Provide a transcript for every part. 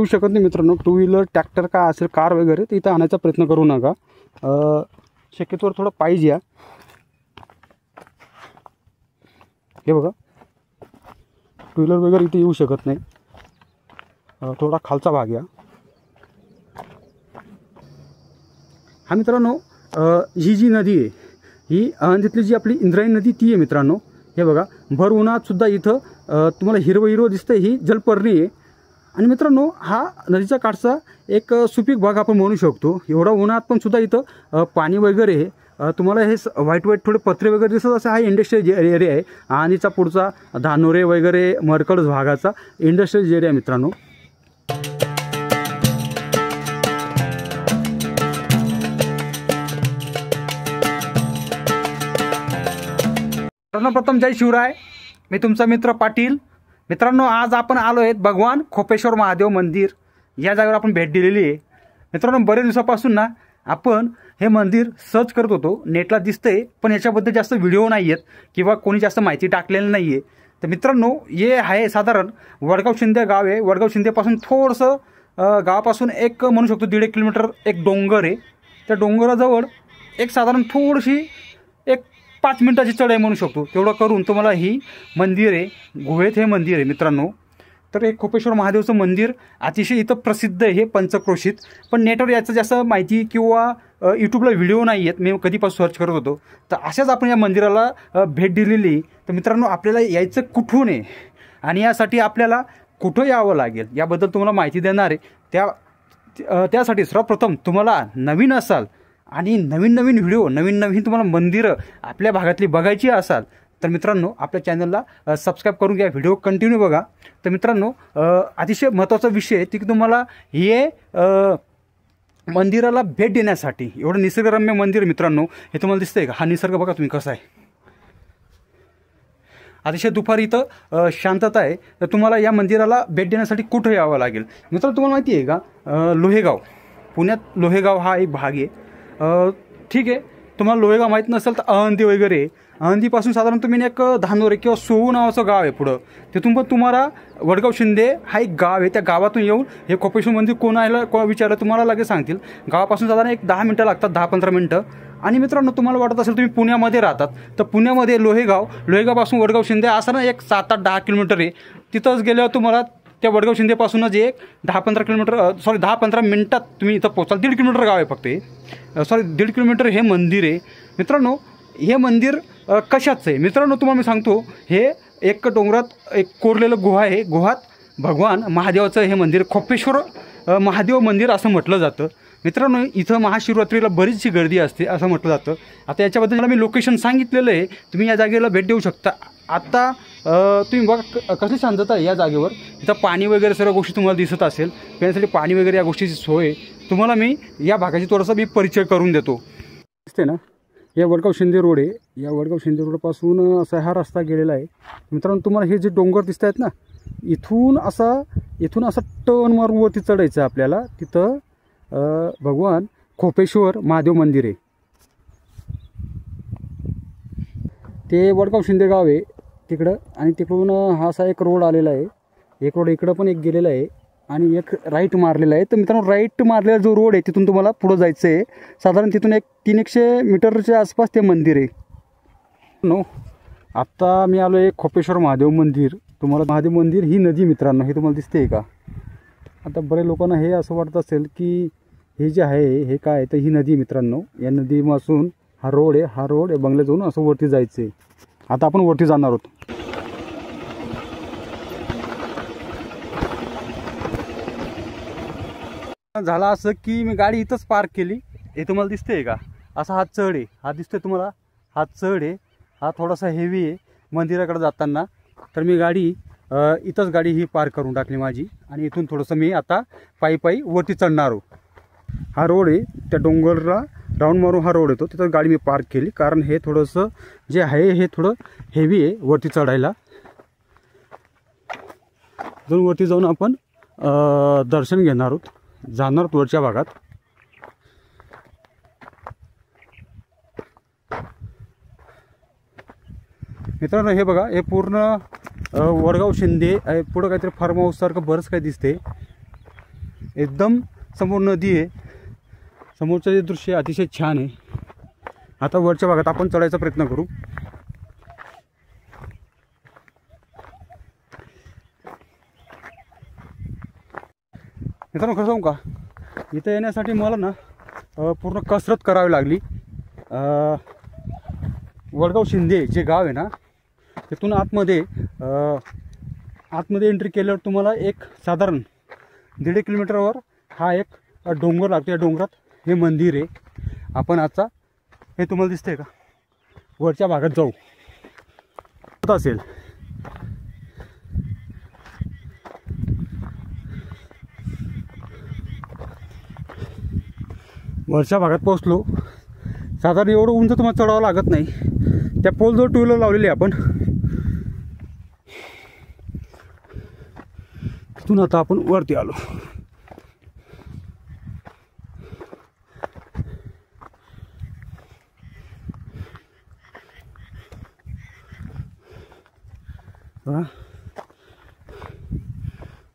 येऊ शकत नाही मित्रांनो. टू व्हीलर ट्रॅक्टर काय असेल कार वगैरे तर इथं आणायचा प्रयत्न करू नका. शक्यतोवर थोडं पाहिजे या. हे बघा टू व्हीलर वगैरे इथे येऊ शकत नाही. थोडा खालचा भाग या. हा मित्रांनो ही जी नदी आहे ही आळंदीतली जी आपली इंद्रायणी नदी ती आहे मित्रांनो. हे बघा भर उन्हात सुद्धा इथं तुम्हाला हिरवं हिरवं दिसतं, ही जलपर्णी आहे. आणि मित्रांनो हा नदीचा काठचा एक सुपीक भाग आपण म्हणू शकतो. एवढा उन्हात पण सुद्धा इथं पाणी वगैरे तुम्हाला हे व्हाईट व्हाईट थोडे पत्रे वगैरे दिसत असं हा इंडस्ट्रियल एरिया आहे. आणीचा पुढचा धानोरे वगैरे मरकड भागाचा इंडस्ट्रियल एरिया मित्रांनो. सर्वप्रथम जय शिवराय. मी तुमचा मित्र पाटील. मित्रांनो आज आपण आलो आहेत भगवान खोपेश्वर महादेव मंदिर या जागेवर आपण भेट दिलेली आहे. मित्रांनो बरेच दिवसापासून ना आपण हे मंदिर सर्च करत होतो. नेटला दिसतंय पण याच्याबद्दल जास्त व्हिडिओ नाही आहेत किंवा कोणी जास्त माहिती टाकलेली नाही आहे. तर मित्रांनो हे आहे साधारण वडगाव शिंदे गाव आहे. वडगाव शिंदेपासून थोडंसं गावापासून एक म्हणू शकतो 1.5 किलोमीटर एक डोंगर आहे. त्या डोंगराजवळ एक साधारण थोडीशी एक 5 मिनिटाची चढाई म्हणू शकतो. तेवढं करून तुम्हाला ही मंदिर आहे, गुहेत हे मंदिर आहे मित्रांनो. तर हे खोपेश्वर महादेवचं मंदिर अतिशय इथं प्रसिद्ध आहे, हे पंचक्रोशीत. पण नेटवर याचं जास्त माहिती किंवा यूट्यूबला व्हिडिओ नाही आहेत. मी कधीपासून सर्च करत होतो. तर अशाच आपण या मंदिराला भेट दिलेली. तर मित्रांनो आपल्याला यायचं कुठून आहे आणि यासाठी आपल्याला कुठं यावं लागेल याबद्दल तुम्हाला माहिती देणार आहे. त्यासाठी सर्वप्रथम तुम्हाला नवीन असाल आणि नवीन नवीन व्हिडिओ नवीन नवीन तुम्हाला मंदिरं आपल्या भागातली बघायची असाल तर मित्रांनो आपल्या चॅनलला सबस्क्राईब करून घ्या. व्हिडिओ कंटिन्यू बघा. तर मित्रांनो अतिशय महत्त्वाचा विषय आहे की तुम्हाला हे मंदिराला भेट देण्यासाठी एवढं निसर्गरम्य मंदिर मित्रांनो हे तुम्हाला दिसतंय का. हा निसर्ग बघा तुम्ही कसा आहे. अतिशय दुपारी इथं शांतता आहे. तर तुम्हाला या मंदिराला भेट देण्यासाठी कुठं यावं लागेल मित्रांनो तुम्हाला माहिती आहे का. लोहेगाव, पुण्यात लोहेगाव हा एक भाग आहे. ठीक आहे तुम्हाला लोहेगाव माहीत नसेल तर आळंदी वगैरे, आळंदीपासून साधारण तुम्ही एक धानोरे किंवा सोहू नावाचं गाव आहे पुढं. तिथून पण तुम्हाला वडगाव शिंदे हा एक गाव आहे. त्या गावातून येऊन हे खोपेश्वर मंदिर कोणाला विचारलं तुम्हाला लगेच सांगतील. गावापासून साधारण एक 10 मिनटं लागतात, 10-15 मिनटं. आणि मित्रांनो तुम्हाला वाटत असेल तुम्ही पुण्यामध्ये राहतात तर पुण्यामध्ये लोहेगावपासून वडगाव शिंदे असं ना एक 7-8-10 किलोमीटर आहे. तिथंच गेल्यावर तुम्हाला त्या वडगाव शिंदेपासूनच एक 10-15 मिनटात तुम्ही इथं पोचाल. 1.5 किलोमीटर गाव आहे फक्त हे. 1.5 किलोमीटर हे मंदिर आहे मित्रांनो. हे मंदिर कशाचं आहे मित्रांनो तुम्हाला मी सांगतो. हे एक डोंगरात एक कोरलेलं गुहा आहे. गुहात भगवान महादेवाचं हे मंदिर खोपेश्वर महादेव मंदिर असं म्हटलं जातं मित्रांनो. इथं महाशिवरात्रीला बरीचशी गर्दी असते असं म्हटलं जातं. आता याच्याबद्दल मला मी लोकेशन सांगितलेलं आहे. तुम्ही या जागेला भेट देऊ शकता. आता तुम्ही बघा कसली शांतता आहे या जागेवर. इथं पाणी वगैरे सर्व गोष्टी तुम्हाला दिसत असेल. पिण्यासाठी पाणी वगैरे या गोष्टीची सोय तुम्हाला मी या भागाची थोडासा मी परिचय करून देतो. दिसते ना या वडगाव शिंदे रोड आहे. या वडगाव शिंदे रोडपासून असा हा रस्ता गेलेला आहे मित्रांनो. तुम्हाला हे जे डोंगर दिसत आहेत ना इथून असा टर्न मारून वरती चढायचं आहे आपल्याला. तिथं भगवान खोपेश्वर महादेव मंदिर आहे. ते वडगाव शिंदे गाव आहे तिकडं. आणि तिकडून हा असा एक रोड आलेला आहे. एक रोड इकडं पण एक गेलेला आहे आणि एक राईट मारलेला आहे. तर मित्रांनो राईट मारलेला जो रोड आहे तिथून तुम्हाला पुढं जायचं आहे. साधारण तिथून एक 300 मीटरच्या आसपास ते मंदिर आहे. नो आत्ता मी आलो आहे खोपेश्वर महादेव मंदिर. तुम्हाला महादेव मंदिर ही नदी मित्रांनो हे तुम्हाला दिसते का. आता बऱ्याच लोकांना हे असं वाटत असेल की हे जे आहे हे काय आहे तर ही नदी मित्रांनो. या नदीपासून हा रोड आहे. हा रोड बंगल्यात जाऊन असं वरती जायचं आहे. आता आपण वरती जाणार आहोत. झालं असं की मी गाडी इथंच पार्क केली. हे तुम्हाला दिसतंय का असा हा चढ आहे. हा दिसतोय तुम्हाला हा चढ आहे. हा थोडासा हेवी आहे मंदिराकडे जाताना. तर मी गाडी इथंच गाडी ही पार्क करून टाकली माझी. आणि इथून थोडंसं मी आता पायी वरती चढणार आहो. हा रोड आहे त्या डोंगरला राऊंड मारून हा रोड येतो. तिथं गाडी मी पार्क केली कारण हे थोडंसं जे आहे हे थोडं हेवी आहे वरती चढायला. जाऊन वरती जाऊन आपण दर्शन घेणार आहोत. जाणार वरच्या भागात. मित्रांनो हे बघा हे पूर्ण वडगाव शिंदे पुढं काहीतरी फार्म हाऊस सारखं बरंच काही दिसते. एकदम समोर नदी आहे, समोरचं जे दृश्य अतिशय छान आहे. आता वरच्या भागात आपण चढायचा प्रयत्न करू. मित्रांनो खरं सांगू का, इथं येण्यासाठी मला ना पूर्ण कसरत करावी लागली. वडगाव शिंदे जे गाव आहे ना, तिथून आतमध्ये एंट्री केल्यावर तुम्हाला एक साधारण 1.5 किलोमीटरवर हा एक डोंगर लागतो. या डोंगरात हे मंदिर आहे. आपण आजचा हे तुम्हाला दिसतंय का, वरच्या भागात जाऊ असेल. वरच्या भागात पोहोचलो. साधारण एवढं उंच तुम्हाला चढावं लागत नाही. त्या पोलजवळ टू व्हीलर लावलेली आपण. तिथून आता आपण वरती आलो.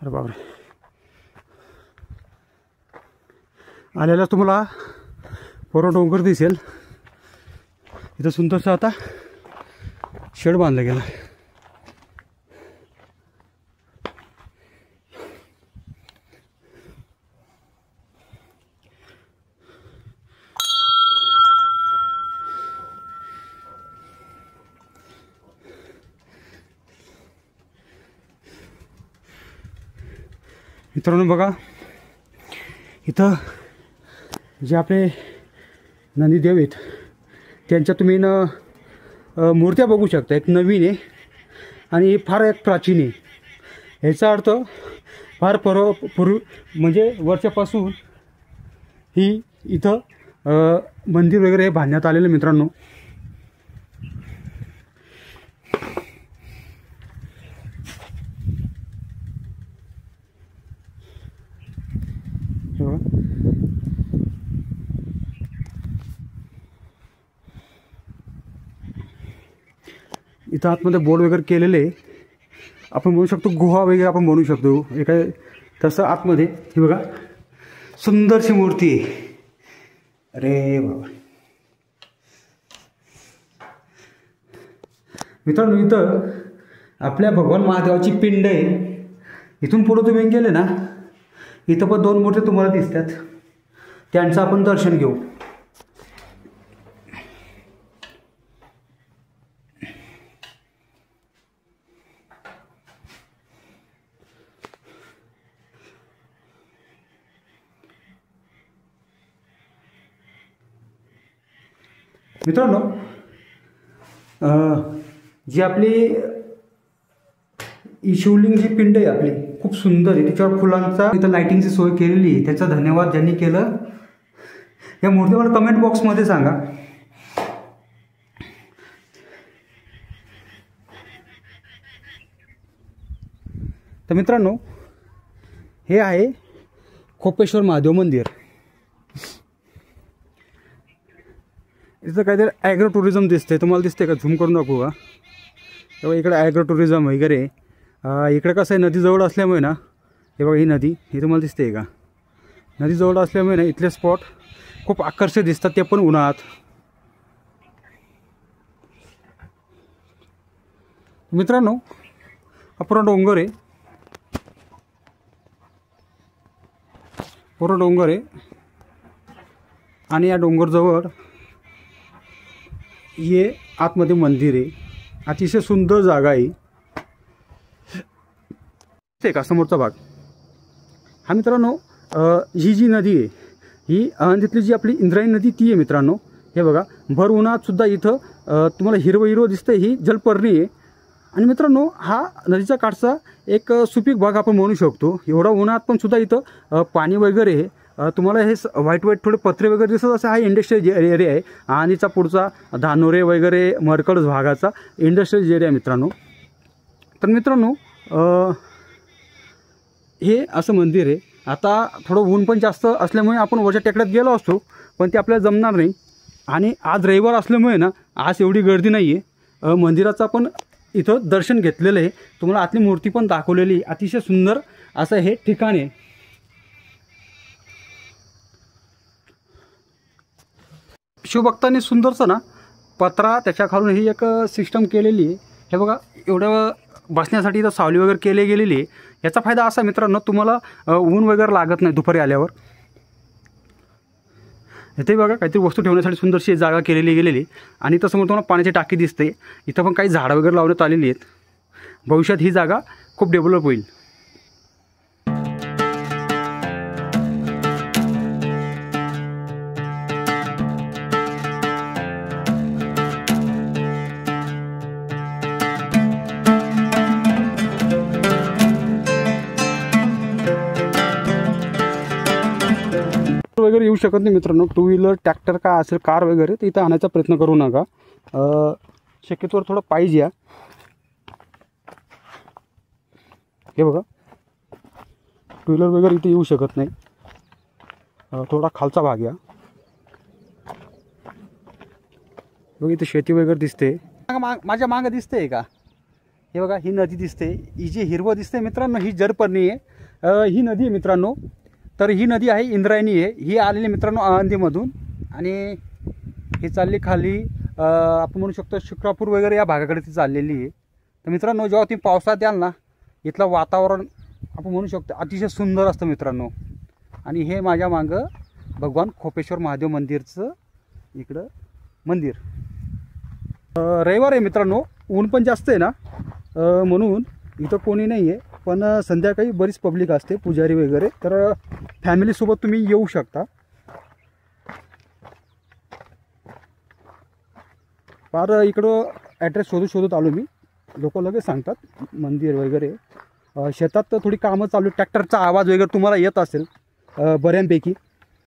अरे बापरे, आलेला तुम्हाला पूर्ण डोंगर दिसेल. इथं सुंदरसा आता शेड बांधला गेला. मित्रांनो बघा, इथं जे आपले नंदीदेव आहेत त्यांच्या तुम्ही मूर्त्या बघू शकता. एक नवीन आहे आणि फार एक प्राचीन आहे. याचा अर्थ फार पूर्वी म्हणजे वर्षापासून ही इथं मंदिर वगैरे बांधण्यात आलेलं. मित्रांनो इथं आतमध्ये बोर्ड वगैरे केलेले आहे. आपण म्हणू शकतो गुहा वगैरे आपण बनवू शकतो एका तसं आतमध्ये. ही बघा सुंदरशी मूर्ती आहे. अरे बाबा मित्रांनो, इथं आपल्या भगवान महादेवाची पिंड आहे. इथून पुढे तुम्ही गेले ना, इथं पण 2 मूर्ती तुम्हाला दिसतात. त्यांचं आपण दर्शन घेऊ. मित्रांनो जी आपली शिवलिंग जी पिंड आहे आपली खूप सुंदर आहे. त्याच्यावर फुलांचा इथं लाइटिंगची सोय केलेली आहे. त्याचा धन्यवाद ज्यांनी केलं या मूर्ती मला कमेंट बॉक्समध्ये सांगा. तर मित्रांनो हे आहे खोपेश्वर महादेव मंदिर. इथं काहीतरी ॲग्रो टुरिझम दिसते. तुम्हाला दिसते का? झूम करून दाखवू का? तेव्हा इकडे ॲग्रो टुरिझम वगैरे. इकडे कसं आहे, नदीजवळ असल्यामुळे ना, हे बघा ही नदी ही तुम्हाला दिसते का? नदीजवळ असल्यामुळे ना इथले स्पॉट खूप आकर्षक दिसतात, ते पण उन्हाळ्यात. मित्रांनो हा पूर्ण डोंगर आहे. पूर्ण डोंगर आहे आणि या डोंगरजवळ हे आतमध्ये मंदिर आहे. अतिशय सुंदर जागा आहे. ते का समोरचा भाग हा मित्रांनो, ही जी नदी आहे ही तिथली जी आपली इंद्रायणी नदी ती आहे मित्रांनो. हे बघा भर उन्हात सुद्धा इथं तुम्हाला हिरवं हिरवं दिसतंय. ही जलपर्णी आहे. आणि मित्रांनो हा नदीचा काठचा एक सुपीक भाग आपण म्हणू शकतो. एवढा उन्हात पण सुद्धा इथं पाणी वगैरे तुम्हाला हे व्हाईट व्हाईट थोडे पत्रे वगैरे दिसत. असं हा इंडस्ट्रियल एरिया आहे. आणि चा पुढचा धानोरे वगैरे मरकड भागाचा इंडस्ट्रियल एरिया मित्रांनो. तर मित्रांनो हे असं मंदिर आहे. आता थोडं ऊन पण जास्त असल्यामुळे आपण वरच्या टेकड्यात गेलो असतो, पण ते आपल्याला जमणार नाही. आणि आज रविवार असल्यामुळे ना आज एवढी गर्दी नाही आहे. मंदिराचं आपण इथं दर्शन घेतलेलं आहे. तुम्हाला आतली मूर्ती पण दाखवलेली. अतिशय सुंदर असं हे ठिकाण आहे. शिवभक्तांनी सुंदरचं ना पत्रा त्याच्या खालून ही एक सिस्टम केलेली आहे. हे बघा एवढं बसण्यासाठी इथं सावली वगैरे केली गेलेली आहे. याचा फायदा असा मित्रांनो, तुम्हाला ऊन वगैरे लागत नाही दुपारी आल्यावर. इथे बघा काहीतरी वस्तू ठेवण्यासाठी सुंदरशी जागा केलेली गेलेली. आणि तसं म्हणतो तुम्हाला पाण्याची टाकी दिसते. इथं पण काही झाडं वगैरे लावण्यात आलेली आहेत. भविष्यात ही जागा खूप डेव्हलप होईल. वगैरे येऊ शकत नाही मित्रांनो. टू व्हीलर ट्रॅक्टर काय असेल कार वगैरे तर इथं आणायचा प्रयत्न करू नका. शक्यतोवर थोडं पाहिजे या. हे बघा टू व्हीलर वगैरे इथे येऊ शकत नाही. थोडा खालचा भाग या. बघा इथे शेती वगैरे दिसते. माझ्या मागं दिसते का? हे बघा ही नदी दिसते. ही जी हिरवं दिसते मित्रांनो ही जरपर्णी आहे. ही नदी आहे मित्रांनो. तर ही नदी आहे इंद्रायणी आहे. ही आलेली मित्रांनो आळंदीमधून आणि ही चालली खाली आपण म्हणू शकतो शुक्रापूर वगैरे या भागाकडे ती चाललेली आहे. तर मित्रांनो जेव्हा ती पावसात याल ना इथलं वातावरण आपण म्हणू शकतो अतिशय सुंदर असतं मित्रांनो. आणि हे माझ्या मागं भगवान खोपेश्वर महादेव मंदिरचं इकडं मंदिर. रविवार आहे मित्रांनो. ऊन पण जास्त आहे ना म्हणून इथं कोणी नाही आहे. पण संध्याकाळी बरीच पब्लिक असते पुजारी वगैरे. तर फॅमिलीसोबत तुम्ही येऊ शकता. फार इकडं ॲड्रेस शोधत आलो मी. लोक लगेच सांगतात मंदिर वगैरे. शेतात तर थोडी कामं चालू. ट्रॅक्टरचा आवाज वगैरे तुम्हाला येत असेल बऱ्यापैकी.